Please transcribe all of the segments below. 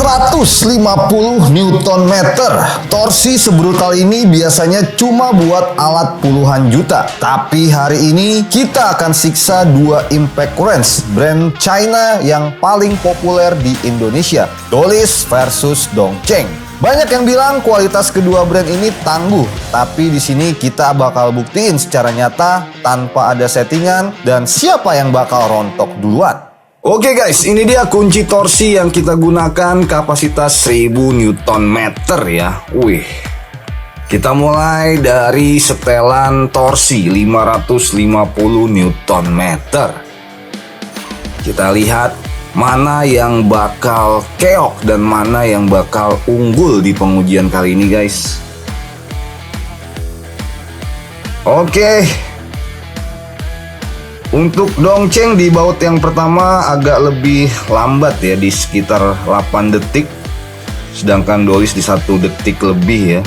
150 Newton meter. Torsi sebrutal ini biasanya cuma buat alat puluhan juta. Tapi hari ini kita akan siksa dua impact wrench brand China yang paling populer di Indonesia, Dolis versus Dongcheng. Banyak yang bilang kualitas kedua brand ini tangguh, tapi di sini kita bakal buktiin secara nyata tanpa ada settingan dan siapa yang bakal rontok duluan. Oke guys, ini dia kunci torsi yang kita gunakan, kapasitas 1000 Newton meter ya. Wih. Kita mulai dari setelan torsi 550 Newton meter. Kita lihat mana yang bakal keok dan mana yang bakal unggul di pengujian kali ini guys. Oke. Untuk Dongcheng di baut yang pertama agak lebih lambat ya, di sekitar 8 detik. Sedangkan Dolis di 1 detik lebih ya.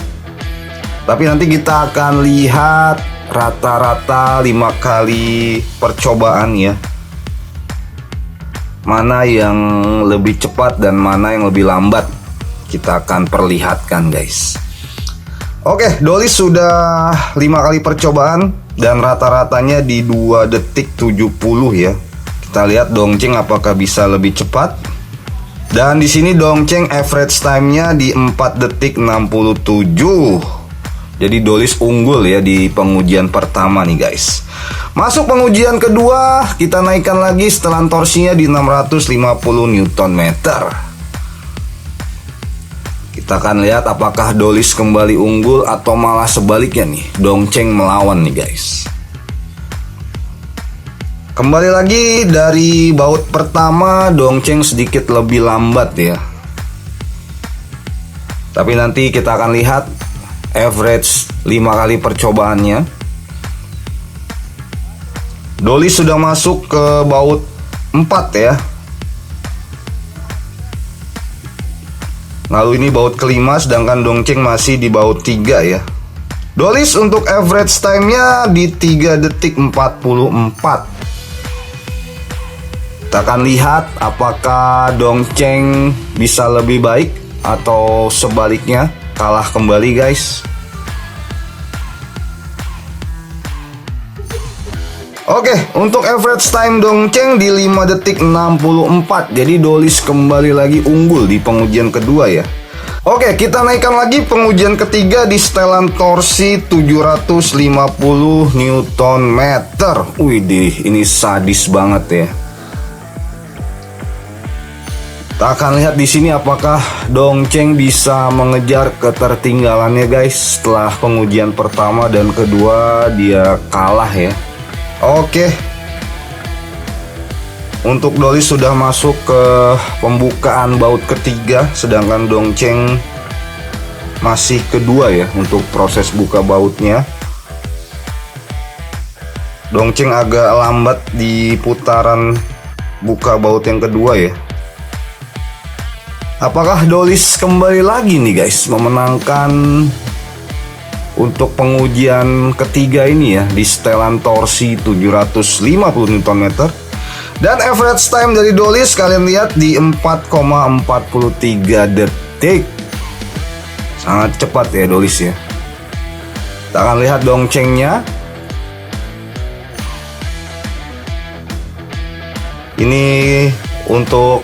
Tapi nanti kita akan lihat rata-rata 5 kali percobaan ya, mana yang lebih cepat dan mana yang lebih lambat. Kita akan perlihatkan guys. Oke, Dolis sudah 5 kali percobaan dan rata-ratanya di 2 detik 70 ya. Kita lihat Dongcheng apakah bisa lebih cepat. Dan di sini Dongcheng average time-nya di 4 detik 67. Jadi Dolis unggul ya di pengujian pertama nih guys. Masuk pengujian kedua, kita naikkan lagi setelan torsinya di 650 Newton meter. Kita akan lihat apakah Dolis kembali unggul atau malah sebaliknya nih, Dongcheng melawan nih guys. Kembali lagi dari baut pertama, Dongcheng sedikit lebih lambat ya. Tapi nanti kita akan lihat average 5 kali percobaannya. Dolis sudah masuk ke baut 4 ya. Lalu ini baut kelima, sedangkan Dongcheng masih di baut 3 ya. Dolis untuk average time-nya di 3 detik 44. Kita akan lihat apakah Dongcheng bisa lebih baik atau sebaliknya kalah kembali guys. Oke, untuk average time Dongcheng di 5 detik 64. Jadi Dolis kembali lagi unggul di pengujian kedua ya. Oke, kita naikkan lagi pengujian ketiga di setelan torsi 750 Newton meter. Widih, ini sadis banget ya. Kita akan lihat di sini apakah Dongcheng bisa mengejar ketertinggalannya guys. Setelah pengujian pertama dan kedua dia kalah ya. Oke. Untuk Dolis sudah masuk ke pembukaan baut ketiga, sedangkan Dongcheng masih kedua ya untuk proses buka bautnya. Dongcheng agak lambat di putaran buka baut yang kedua ya. Apakah Dolis kembali lagi nih guys memenangkan untuk pengujian ketiga ini ya di setelan torsi 750 Nm. Dan average time dari Dolis kalian lihat di 4,43 detik. Sangat cepat ya Dolis ya. Kita akan lihat Dongchengnya. Ini untuk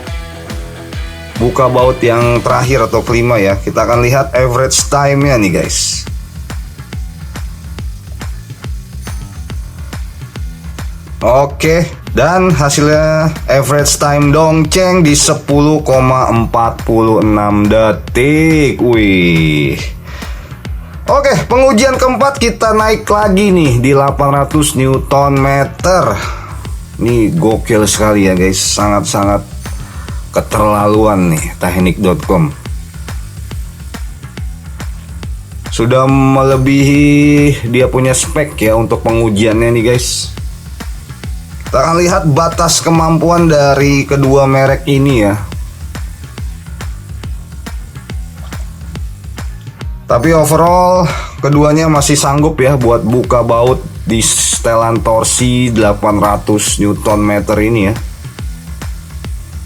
buka baut yang terakhir atau kelima ya. Kita akan lihat average time-nya nih guys. Oke, dan hasilnya average time Dongcheng di 10,46 detik. Wih. Oke, pengujian keempat kita naik lagi nih di 800 Newton meter. Ini gokil sekali ya guys, sangat-sangat keterlaluan nih teknik.com. Sudah melebihi dia punya spek ya untuk pengujiannya nih guys. Kita akan lihat batas kemampuan dari kedua merek ini ya. Tapi overall keduanya masih sanggup ya buat buka baut di setelan torsi 800 Newton meter ini ya.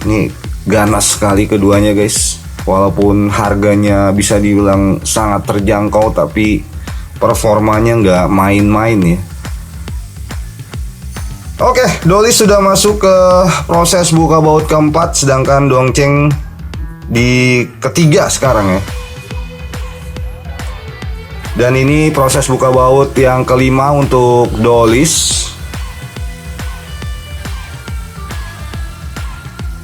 Ini ganas sekali keduanya guys. Walaupun harganya bisa dibilang sangat terjangkau, tapi performanya nggak main-main ya. Oke, Dolis sudah masuk ke proses buka baut keempat, sedangkan Dongcheng di ketiga sekarang ya. Dan ini proses buka baut yang kelima untuk Dolis.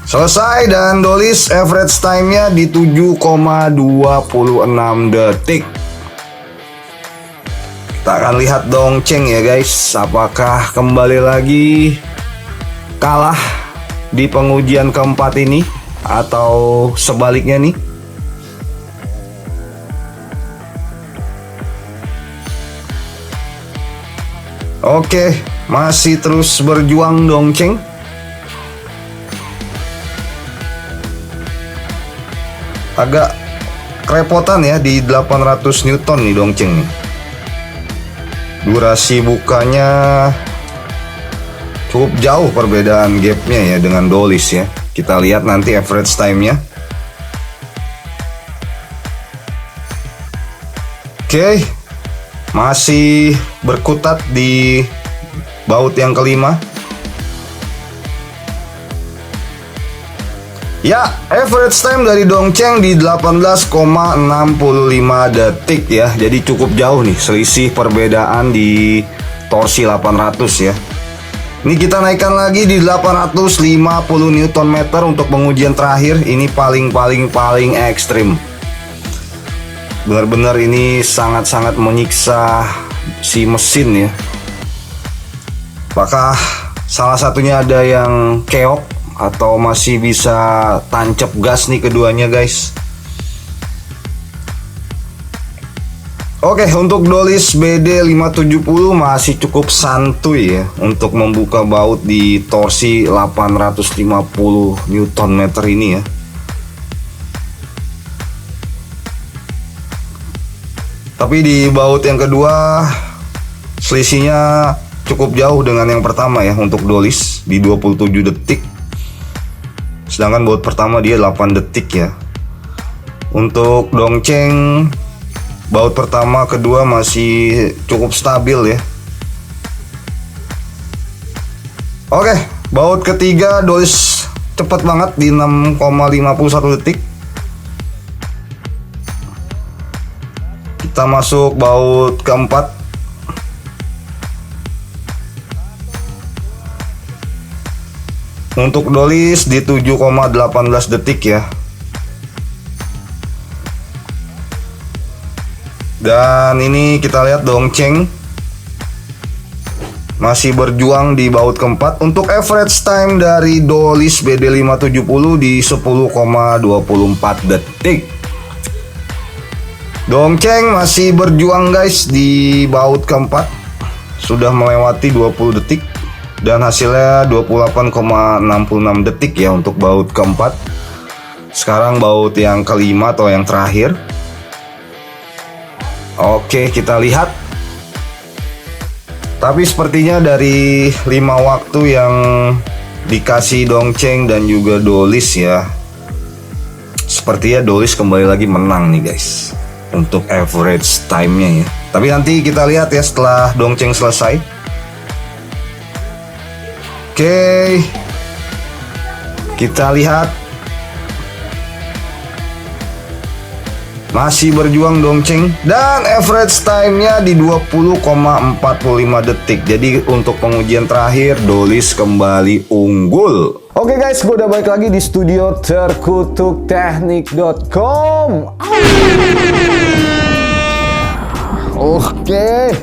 Selesai dan Dolis average time-nya di 7,26 detik. Kita akan lihat Dongcheng ya guys, apakah kembali lagi kalah di pengujian keempat ini atau sebaliknya nih. Oke, masih terus berjuang Dongcheng. Agak kerepotan ya di 800 Newton nih Dongcheng nih. Durasi bukanya cukup jauh perbedaan gapnya ya dengan Dolis ya. Kita lihat nanti average time-nya. Oke, masih berkutat di baut yang kelima. Ya, average time dari Dongcheng di 18,65 detik ya. Jadi cukup jauh nih selisih perbedaan di torsi 800 ya. Ini kita naikkan lagi di 850 Nm untuk pengujian terakhir. Ini paling ekstrim. Benar-benar ini sangat-sangat menyiksa si mesin ya. Apakah salah satunya ada yang keok atau masih bisa tancap gas nih keduanya guys. Oke, untuk Dolis BD 570 masih cukup santuy ya untuk membuka baut di torsi 850 Nm ini ya. Tapi di baut yang kedua selisihnya cukup jauh dengan yang pertama ya untuk Dolis di 27 detik. Sedangkan baut pertama dia 8 detik ya. Untuk Dongcheng baut pertama kedua masih cukup stabil ya. Oke, baut ketiga Dolis cepet banget di 6,51 detik. Kita masuk baut keempat. Untuk Dolis di 7,18 detik ya. Dan ini kita lihat Dongcheng masih berjuang di baut keempat. Untuk average time dari Dolis BD 570 di 10,24 detik. Dongcheng masih berjuang guys di baut keempat. Sudah melewati 20 detik. Dan hasilnya 28,66 detik ya untuk baut keempat. Sekarang baut yang kelima atau yang terakhir. Oke, kita lihat. Tapi sepertinya dari 5 waktu yang dikasih Dongcheng dan juga Dolis ya, sepertinya Dolis kembali lagi menang nih guys untuk average time-nya ya. Tapi nanti kita lihat ya setelah Dongcheng selesai. Oke, kita lihat masih berjuang Dongcheng dan average time-nya di 20,45 detik. Jadi untuk pengujian terakhir Dolis kembali unggul. Oke guys, gue udah balik lagi di studio terkutukteknik.com. Oke.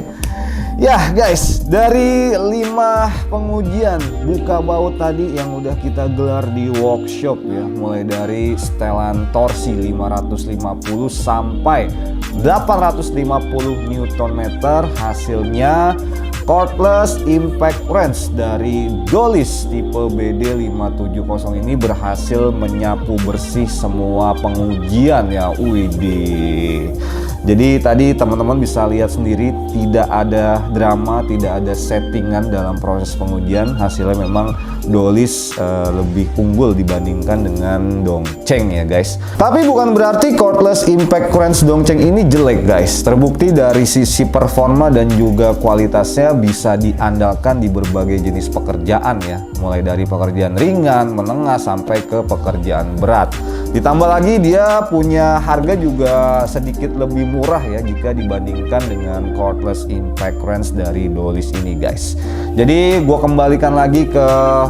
Ya guys, dari 5 pengujian buka baut tadi yang udah kita gelar di workshop ya, mulai dari setelan torsi 550 sampai 850 Nm, hasilnya cordless impact wrench dari Dolis tipe BD 570 ini berhasil menyapu bersih semua pengujian ya. Widih. Jadi tadi teman-teman bisa lihat sendiri, tidak ada drama, tidak ada settingan dalam proses pengujian. Hasilnya memang Dolis lebih unggul dibandingkan dengan Dongcheng ya guys. Tapi bukan berarti cordless impact wrench Dongcheng ini jelek guys. Terbukti dari sisi performa dan juga kualitasnya bisa diandalkan di berbagai jenis pekerjaan ya. Mulai dari pekerjaan ringan, menengah, sampai ke pekerjaan berat. Ditambah lagi dia punya harga juga sedikit lebih murah ya jika dibandingkan dengan cordless impact wrench dari Dolis ini guys. Jadi gue kembalikan lagi ke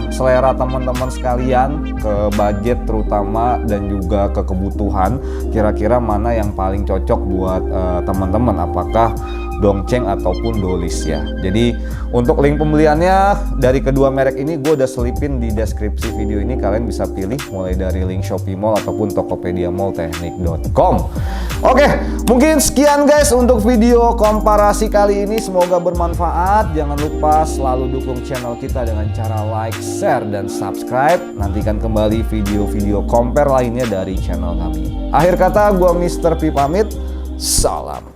selera teman-teman sekalian, ke budget terutama dan juga ke kebutuhan. Kira-kira mana yang paling cocok buat teman-teman, apakah Dongcheng ataupun Dolis ya. Jadi untuk link pembeliannya dari kedua merek ini gue udah selipin di deskripsi video ini. Kalian bisa pilih mulai dari link Shopee Mall ataupun Tokopedia Mall Teknik.com. Oke, mungkin sekian guys untuk video komparasi kali ini. Semoga bermanfaat. Jangan lupa selalu dukung channel kita dengan cara like, share, dan subscribe. Nantikan kembali video-video compare lainnya dari channel kami. Akhir kata, gue Mr. P pamit. Salam.